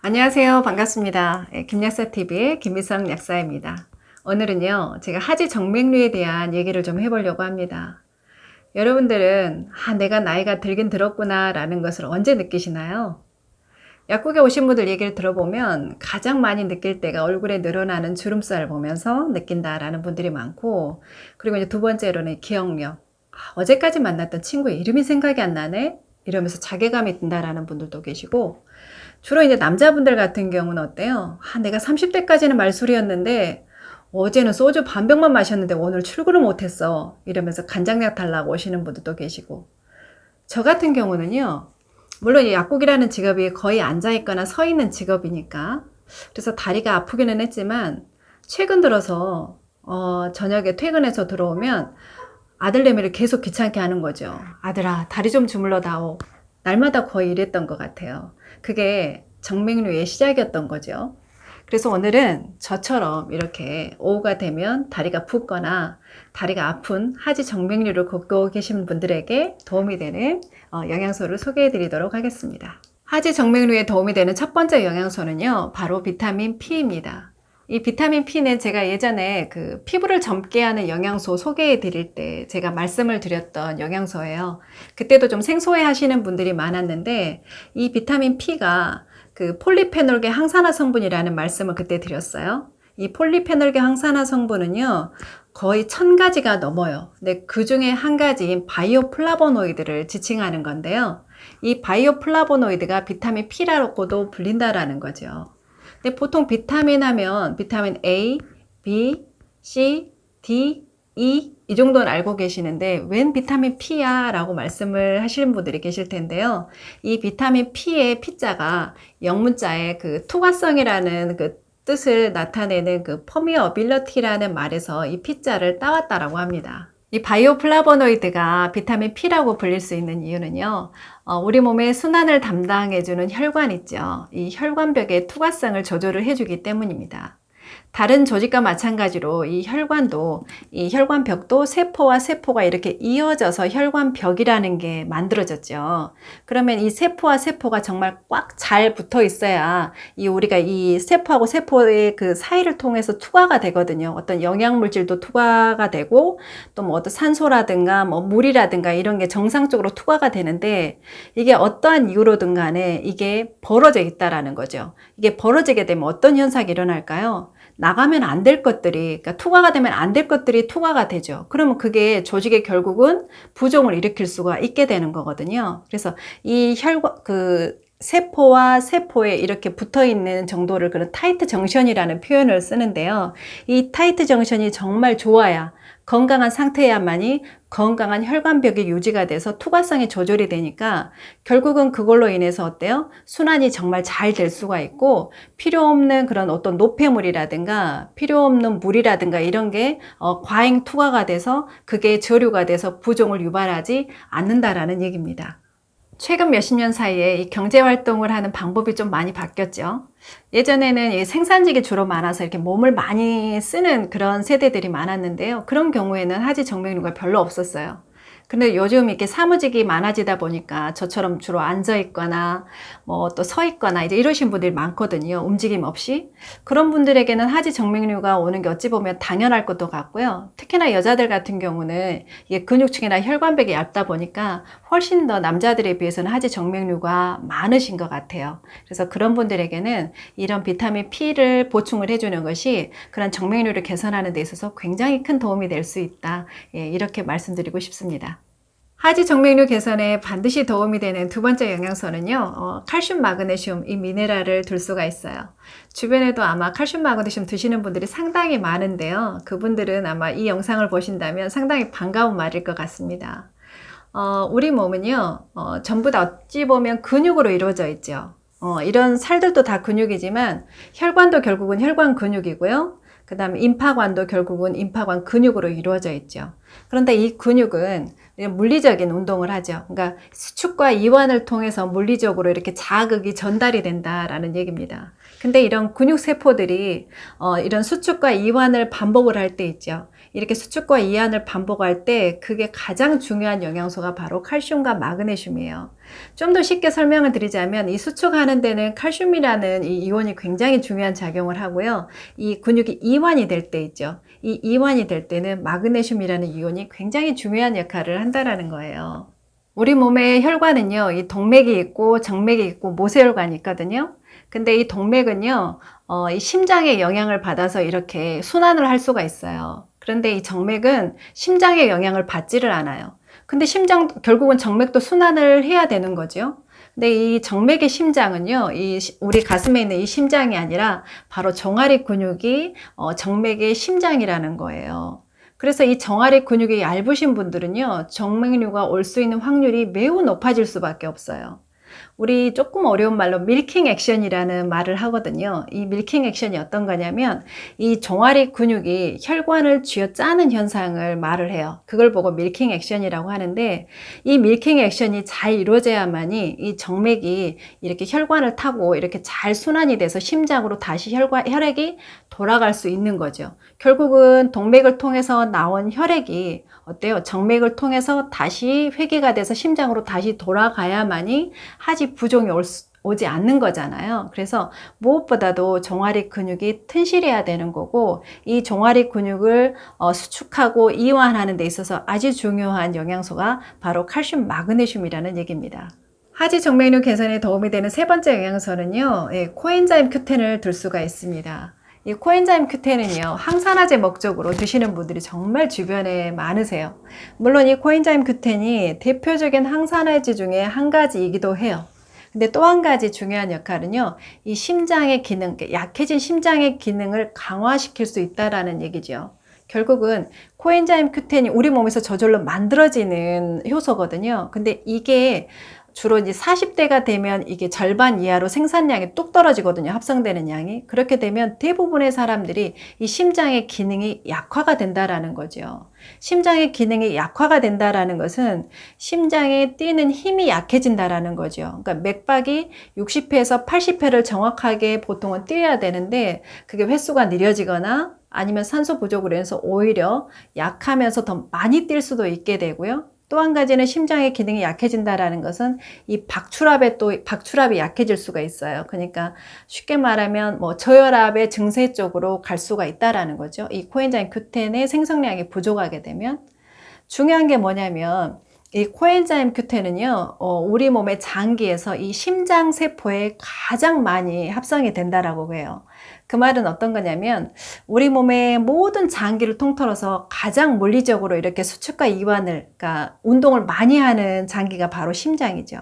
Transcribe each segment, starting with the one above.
안녕하세요. 반갑습니다. 김약사TV의 김미성 약사입니다. 오늘은요, 제가 하지 정맥류에 대한 얘기를 좀 해보려고 합니다. 여러분들은, 내가 나이가 들긴 들었구나 라는 것을 언제 느끼시나요? 약국에 오신 분들 얘기를 들어보면 가장 많이 느낄 때가 얼굴에 늘어나는 주름살을 보면서 느낀다라는 분들이 많고, 그리고 이제 두 번째로는 기억력. 어제까지 만났던 친구의 이름이 생각이 안 나네? 이러면서 자괴감이 든다라는 분들도 계시고, 주로 이제 남자분들 같은 경우는 어때요? 내가 30대까지는 말술이었는데 어제는 소주 반 병만 마셨는데 오늘 출근을 못했어. 이러면서 간장약 달라고 오시는 분들도 계시고. 저 같은 경우는요. 물론 이 약국이라는 직업이 거의 앉아있거나 서 있는 직업이니까. 그래서 다리가 아프기는 했지만 최근 들어서 저녁에 퇴근해서 들어오면 아들내미를 계속 귀찮게 하는 거죠. 아들아, 다리 좀 주물러 다오. 날마다 거의 이랬던 것 같아요. 그게 정맥류의 시작이었던 거죠. 그래서 오늘은 저처럼 이렇게 오후가 되면 다리가 붓거나 다리가 아픈 하지 정맥류를 겪고 계신 분들에게 도움이 되는 영양소를 소개해 드리도록 하겠습니다. 하지 정맥류에 도움이 되는 첫 번째 영양소는요, 바로 비타민 P입니다. 이 비타민 P는 제가 예전에 그 피부를 젊게 하는 영양소 소개해 드릴 때 제가 말씀을 드렸던 영양소예요. 그때도 좀 생소해 하시는 분들이 많았는데, 이 비타민 P가 그 폴리페놀계 항산화 성분이라는 말씀을 그때 드렸어요. 이 폴리페놀계 항산화 성분은요, 거의 1000가지가 넘어요. 근데 그 중에 한 가지인 바이오플라보노이드를 지칭하는 건데요. 이 바이오플라보노이드가 비타민 P라고도 불린다라는 거죠. 근데 보통 비타민 하면 비타민 A, B, C, D, E 이 정도는 알고 계시는데 웬 비타민 P야? 라고 말씀을 하시는 분들이 계실 텐데요. 이 비타민 P의 P자가 영문자의 그 투과성이라는 그 뜻을 나타내는 그 퍼미어빌러티라는 말에서 이 P자를 따왔다라고 합니다. 이 바이오플라보노이드가 비타민 P라고 불릴 수 있는 이유는요, 우리 몸의 순환을 담당해주는 혈관 있죠. 이 혈관벽의 투과성을 조절을 해주기 때문입니다. 다른 조직과 마찬가지로 이 혈관도, 이 혈관벽도 세포와 세포가 이렇게 이어져서 혈관벽이라는 게 만들어졌죠. 그러면 이 세포와 세포가 정말 꽉 잘 붙어 있어야 우리가 이 세포하고 세포의 그 사이를 통해서 투과가 되거든요. 어떤 영양물질도 투과가 되고 또 뭐 어떤 산소라든가 뭐 물이라든가 이런 게 정상적으로 투과가 되는데 이게 어떠한 이유로든 간에 이게 벌어져 있다라는 거죠. 이게 벌어지게 되면 어떤 현상이 일어날까요? 나가면 안 될 것들이, 그러니까 투과가 되면 안 될 것들이 투과가 되죠. 그러면 그게 조직에 결국은 부종을 일으킬 수가 있게 되는 거거든요. 그래서 이 세포와 세포에 이렇게 붙어 있는 정도를 그런 타이트 정션이라는 표현을 쓰는데요. 이 타이트 정션이 정말 좋아야 건강한 상태야만이 건강한 혈관벽이 유지가 돼서 투과성이 조절이 되니까 결국은 그걸로 인해서 어때요? 순환이 정말 잘 될 수가 있고 필요 없는 그런 어떤 노폐물이라든가 필요 없는 물이라든가 이런 게 과잉 투과가 돼서 그게 저류가 돼서 부종을 유발하지 않는다라는 얘기입니다. 최근 몇십 년 사이에 이 경제활동을 하는 방법이 좀 많이 바뀌었죠. 예전에는 이 생산직이 주로 많아서 이렇게 몸을 많이 쓰는 그런 세대들이 많았는데요. 그런 경우에는 하지 정맥류가 별로 없었어요. 근데 요즘 이렇게 사무직이 많아지다 보니까 저처럼 주로 앉아 있거나 뭐 또 서 있거나 이제 이러신 분들이 많거든요. 움직임 없이. 그런 분들에게는 하지 정맥류가 오는 게 어찌 보면 당연할 것도 같고요. 특히나 여자들 같은 경우는 이게 근육층이나 혈관벽이 얇다 보니까 훨씬 더 남자들에 비해서는 하지 정맥류가 많으신 것 같아요. 그래서 그런 분들에게는 이런 비타민 P를 보충을 해주는 것이 그런 정맥류를 개선하는 데 있어서 굉장히 큰 도움이 될 수 있다. 이렇게 말씀드리고 싶습니다. 하지 정맥류 개선에 반드시 도움이 되는 두 번째 영양소는요, 칼슘, 마그네슘, 이 미네랄을 둘 수가 있어요. 주변에도 아마 칼슘, 마그네슘 드시는 분들이 상당히 많은데요. 그분들은 아마 이 영상을 보신다면 상당히 반가운 말일 것 같습니다. 우리 몸은요, 전부 다 어찌 보면 근육으로 이루어져 있죠. 이런 살들도 다 근육이지만 혈관도 결국은 혈관 근육이고요. 그 다음에 임파관도 결국은 임파관 근육으로 이루어져 있죠. 그런데 이 근육은 물리적인 운동을 하죠. 그러니까 수축과 이완을 통해서 물리적으로 이렇게 자극이 전달이 된다라는 얘기입니다. 근데 이런 근육세포들이 이런 수축과 이완을 반복을 할 때 있죠. 이렇게 수축과 이완을 반복할 때 그게 가장 중요한 영양소가 바로 칼슘과 마그네슘이에요. 좀 더 쉽게 설명을 드리자면 이 수축하는 데는 칼슘이라는 이 이온이 굉장히 중요한 작용을 하고요. 이 근육이 이완이 될 때 있죠. 이 이완이 될 때는 마그네슘이라는 이온이 굉장히 중요한 역할을 한다는 거예요. 우리 몸의 혈관은요, 이 동맥이 있고 정맥이 있고 모세혈관이 있거든요. 근데 이 동맥은요, 이 심장의 영향을 받아서 이렇게 순환을 할 수가 있어요. 그런데 이 정맥은 심장의 영향을 받지를 않아요. 근데 결국은 정맥도 순환을 해야 되는 거죠. 근데 이 정맥의 심장은요, 우리 가슴에 있는 이 심장이 아니라 바로 종아리 근육이 정맥의 심장이라는 거예요. 그래서 이 종아리 근육이 얇으신 분들은요, 정맥류가 올 수 있는 확률이 매우 높아질 수밖에 없어요. 우리 조금 어려운 말로 밀킹 액션이라는 말을 하거든요. 이 밀킹 액션이 어떤 거냐면 이 종아리 근육이 혈관을 쥐어짜는 현상을 말을 해요. 그걸 보고 밀킹 액션이라고 하는데, 이 밀킹 액션이 잘 이루어져야만이 이 정맥이 이렇게 혈관을 타고 이렇게 잘 순환이 돼서 심장으로 다시 혈액이 돌아갈 수 있는 거죠. 결국은 동맥을 통해서 나온 혈액이 어때요? 정맥을 통해서 다시 회귀가 돼서 심장으로 다시 돌아가야만이 하지 부종이 오지 않는 거잖아요. 그래서 무엇보다도 종아리 근육이 튼실해야 되는 거고, 이 종아리 근육을 수축하고 이완하는 데 있어서 아주 중요한 영양소가 바로 칼슘, 마그네슘이라는 얘기입니다. 하지 정맥류 개선에 도움이 되는 세 번째 영양소는요, 코엔자임 Q10을 들 수가 있습니다. 이 코엔자임 Q10은요, 항산화제 목적으로 드시는 분들이 정말 주변에 많으세요. 물론 이 코엔자임 Q10이 대표적인 항산화제 중에 한 가지이기도 해요. 근데 또 한 가지 중요한 역할은요, 이 심장의 기능, 약해진 심장의 기능을 강화시킬 수 있다라는 얘기죠. 결국은 코엔자임 Q10이 우리 몸에서 저절로 만들어지는 효소거든요. 근데 이게 주로 이제 40대가 되면 이게 절반 이하로 생산량이 뚝 떨어지거든요. 합성되는 양이. 그렇게 되면 대부분의 사람들이 이 심장의 기능이 약화가 된다라는 거죠. 심장의 기능이 약화가 된다라는 것은 심장에 뛰는 힘이 약해진다라는 거죠. 그러니까 맥박이 60회에서 80회를 정확하게 보통은 뛰어야 되는데 그게 횟수가 느려지거나 아니면 산소 부족으로 인해서 오히려 약하면서 더 많이 뛸 수도 있게 되고요. 또 한 가지는 심장의 기능이 약해진다라는 것은 이 박출압이 약해질 수가 있어요. 그러니까 쉽게 말하면 뭐 저혈압의 증세 쪽으로 갈 수가 있다라는 거죠. 이 코엔자임 Q10의 생성량이 부족하게 되면. 중요한 게 뭐냐면 이 코엔자임 Q10은요, 우리 몸의 장기에서 이 심장 세포에 가장 많이 합성이 된다라고 해요. 그 말은 어떤 거냐면 우리 몸의 모든 장기를 통틀어서 가장 물리적으로 이렇게 수축과 이완을, 그러니까 운동을 많이 하는 장기가 바로 심장이죠.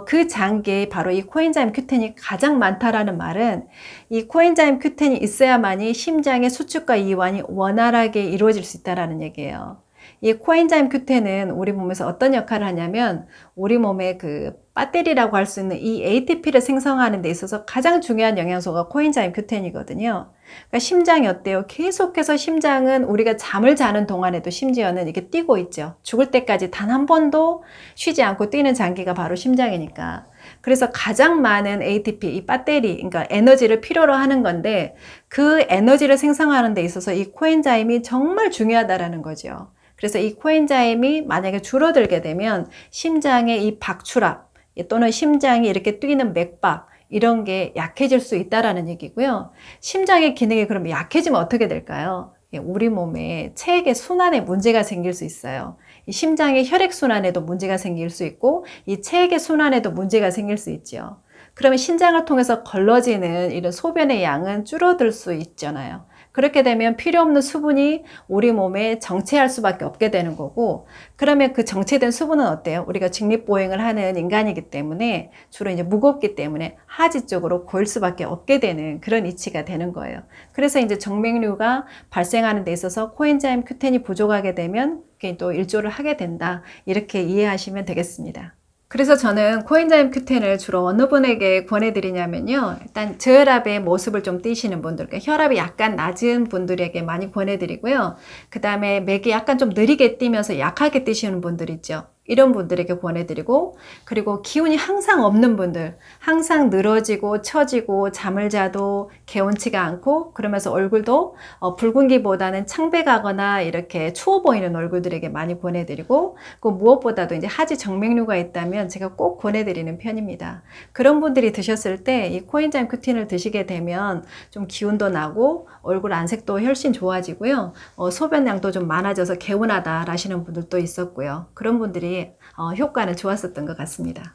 그 장기에 바로 이 코엔자임 Q10이 가장 많다라는 말은 이 코엔자임 Q10이 있어야만이 심장의 수축과 이완이 원활하게 이루어질 수 있다라는 얘기예요. 이 코엔자임 Q10은 우리 몸에서 어떤 역할을 하냐면 우리 몸의 그 배터리라고 할 수 있는 이 ATP를 생성하는 데 있어서 가장 중요한 영양소가 코엔자임 Q10이거든요. 그러니까 심장이 어때요? 계속해서 심장은 우리가 잠을 자는 동안에도 심지어는 이렇게 뛰고 있죠. 죽을 때까지 단 한 번도 쉬지 않고 뛰는 장기가 바로 심장이니까. 그래서 가장 많은 ATP, 이 배터리, 그러니까 에너지를 필요로 하는 건데 그 에너지를 생성하는 데 있어서 이 코엔자임이 정말 중요하다라는 거죠. 그래서 이 코엔자임이 만약에 줄어들게 되면 심장의 이 박출압 또는 심장이 이렇게 뛰는 맥박 이런 게 약해질 수 있다라는 얘기고요. 심장의 기능이 그러면 약해지면 어떻게 될까요? 우리 몸에 체액의 순환에 문제가 생길 수 있어요. 이 심장의 혈액 순환에도 문제가 생길 수 있고 이 체액의 순환에도 문제가 생길 수 있죠. 그러면 신장을 통해서 걸러지는 이런 소변의 양은 줄어들 수 있잖아요. 그렇게 되면 필요 없는 수분이 우리 몸에 정체할 수밖에 없게 되는 거고, 그러면 그 정체된 수분은 어때요? 우리가 직립보행을 하는 인간이기 때문에 주로 이제 무겁기 때문에 하지 쪽으로 고일 수밖에 없게 되는 그런 이치가 되는 거예요. 그래서 이제 정맥류가 발생하는 데 있어서 코엔자임 Q10이 부족하게 되면 그게 또 일조를 하게 된다. 이렇게 이해하시면 되겠습니다. 그래서 저는 코엔자임 Q10을 주로 어느 분에게 권해드리냐면요. 일단 저혈압의 모습을 좀 띠시는 분들, 그러니까 혈압이 약간 낮은 분들에게 많이 권해드리고요. 그 다음에 맥이 약간 좀 느리게 뛰면서 약하게 뛰시는 분들 있죠. 이런 분들에게 권해드리고, 그리고 기운이 항상 없는 분들, 항상 늘어지고 처지고 잠을 자도 개운치가 않고 그러면서 얼굴도 붉은기보다는 창백하거나 이렇게 추워 보이는 얼굴들에게 많이 권해드리고, 그 무엇보다도 이제 하지 정맥류가 있다면 제가 꼭 권해드리는 편입니다. 그런 분들이 드셨을 때 이 코엔자임 Q10을 드시게 되면 좀 기운도 나고 얼굴 안색도 훨씬 좋아지고요. 소변량도 좀 많아져서 개운하다 라시는 분들도 있었고요. 그런 분들이 효과는 좋았었던 것 같습니다.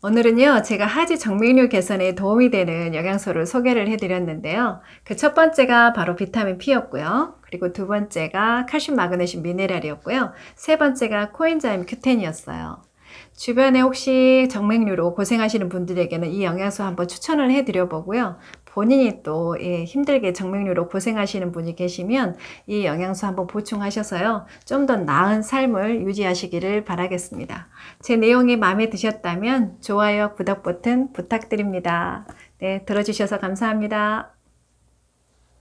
오늘은요, 제가 하지 정맥류 개선에 도움이 되는 영양소를 소개를 해드렸는데요. 그 첫 번째가 바로 비타민 P였고요. 그리고 두 번째가 칼슘, 마그네슘, 미네랄이었고요. 세 번째가 코엔자임 Q10이었어요. 주변에 혹시 정맥류로 고생하시는 분들에게는 이 영양소 한번 추천을 해드려 보고요. 본인이 또 힘들게 정맥류로 고생하시는 분이 계시면 이 영양소 한번 보충하셔서요. 좀 더 나은 삶을 유지하시기를 바라겠습니다. 제 내용이 마음에 드셨다면 좋아요, 구독 버튼 부탁드립니다. 네, 들어주셔서 감사합니다.